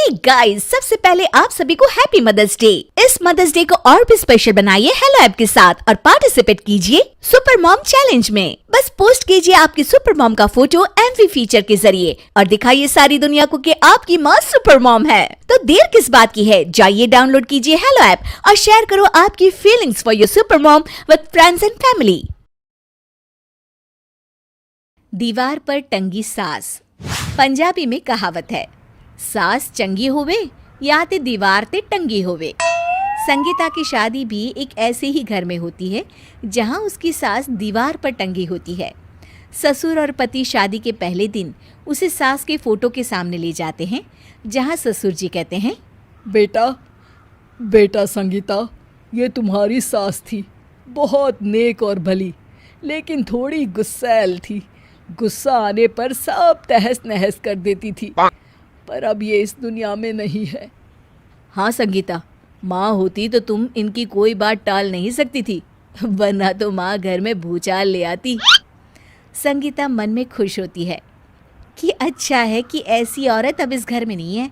Hey guys, सबसे पहले आप सभी को हैप्पी मदर्स डे। इस मदर्स डे को और भी स्पेशल बनाइए हेलो ऐप के साथ और पार्टिसिपेट कीजिए सुपर मॉम चैलेंज में। बस पोस्ट कीजिए आपकी सुपर मॉम का फोटो एमवी फीचर के जरिए और दिखाइए सारी दुनिया को कि आपकी माँ सुपर मॉम है। तो देर किस बात की है, जाइए डाउनलोड कीजिए हेलो ऐप और शेयर करो आपकी feelings for your super mom with friends and family. दीवार पर टंगी सास। पंजाबी में कहावत है, सास चंगी होवे या ते दीवार ते टंगी होवे। संगीता की शादी भी एक ऐसे ही घर में होती है जहां उसकी सास दीवार पर टंगी होती है। ससुर और पति शादी के पहले दिन उसे सास के फोटो के सामने ले जाते हैं, जहां ससुर जी कहते हैं, बेटा संगीता, ये तुम्हारी सास थी, बहुत नेक और भली, लेकिन थोड़ी गुस्सैल थी। गुस्सा आने पर सब तहस नहस कर देती थी, पर अब ये इस दुनिया में नहीं है। हाँ संगीता, माँ होती तो तुम इनकी कोई बात टाल नहीं सकती थी, वरना तो माँ घर में भूचाल ले आती। संगीता मन में खुश होती है कि अच्छा है कि ऐसी औरत अब इस घर में नहीं है,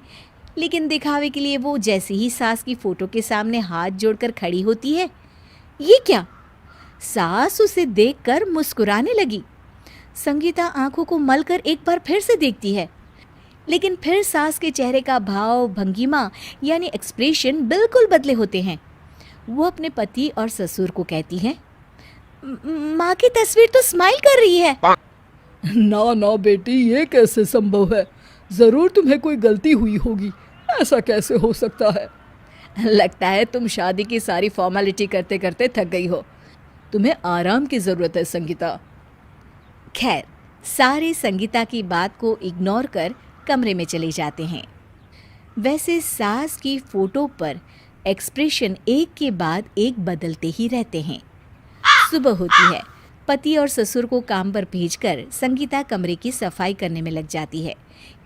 लेकिन दिखावे के लिए वो जैसे ही सास की फोटो के सामने हाथ जोड़कर खड़ी होती है, ये क्या? सास उसे देखकर मुस्कुराने लगी। संगीता आंखों को मलकर एक बार फिर से देखती है, लेकिन फिर सास के चेहरे का भाव, भंगिमा यानी एक्सप्रेशन बिल्कुल बदले होते हैं। वो अपने पति और ससुर को कहती है, माँ की तस्वीर तो स्माइल कर रही है। ना बेटी, ये कैसे संभव है? जरूर तुम्हें कोई गलती हुई होगी, ऐसा कैसे हो सकता है? लगता है तुम शादी की सारी फॉर्मेलिटी करते करते थक गई हो, तुम्हें आराम की जरूरत है संगीता। खैर, सारे संगीता की बात को इग्नोर कर कमरे में चले जाते हैं। वैसे सास की फोटो पर एक्सप्रेशन एक के बाद एक बदलते ही रहते हैं। सुबह होती है, पति और ससुर को काम पर भेजकर संगीता कमरे की सफाई करने में लग जाती है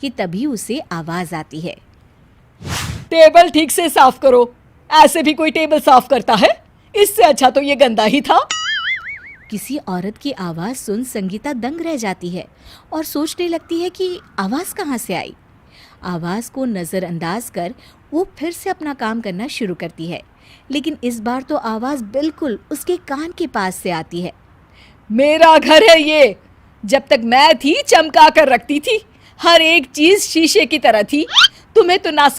कि तभी उसे आवाज आती है, टेबल ठीक से साफ करो। ऐसे भी कोई टेबल साफ करता है? इससे अच्छा तो ये गंदा ही था। किसी औरत की आवाज़ सुन संगीता दंग रह जाती है और सोचने लगती है कि आवाज़ कहाँ से आई। आवाज़ को नज़रअंदाज कर वो फिर से अपना काम करना शुरू करती है, लेकिन इस बार तो आवाज़ बिल्कुल उसके कान के पास से आती है। मेरा घर है ये। जब तक मैं थी चमका कर रखती थी, हर एक चीज शीशे की तरह थी। तुम्हें तो ना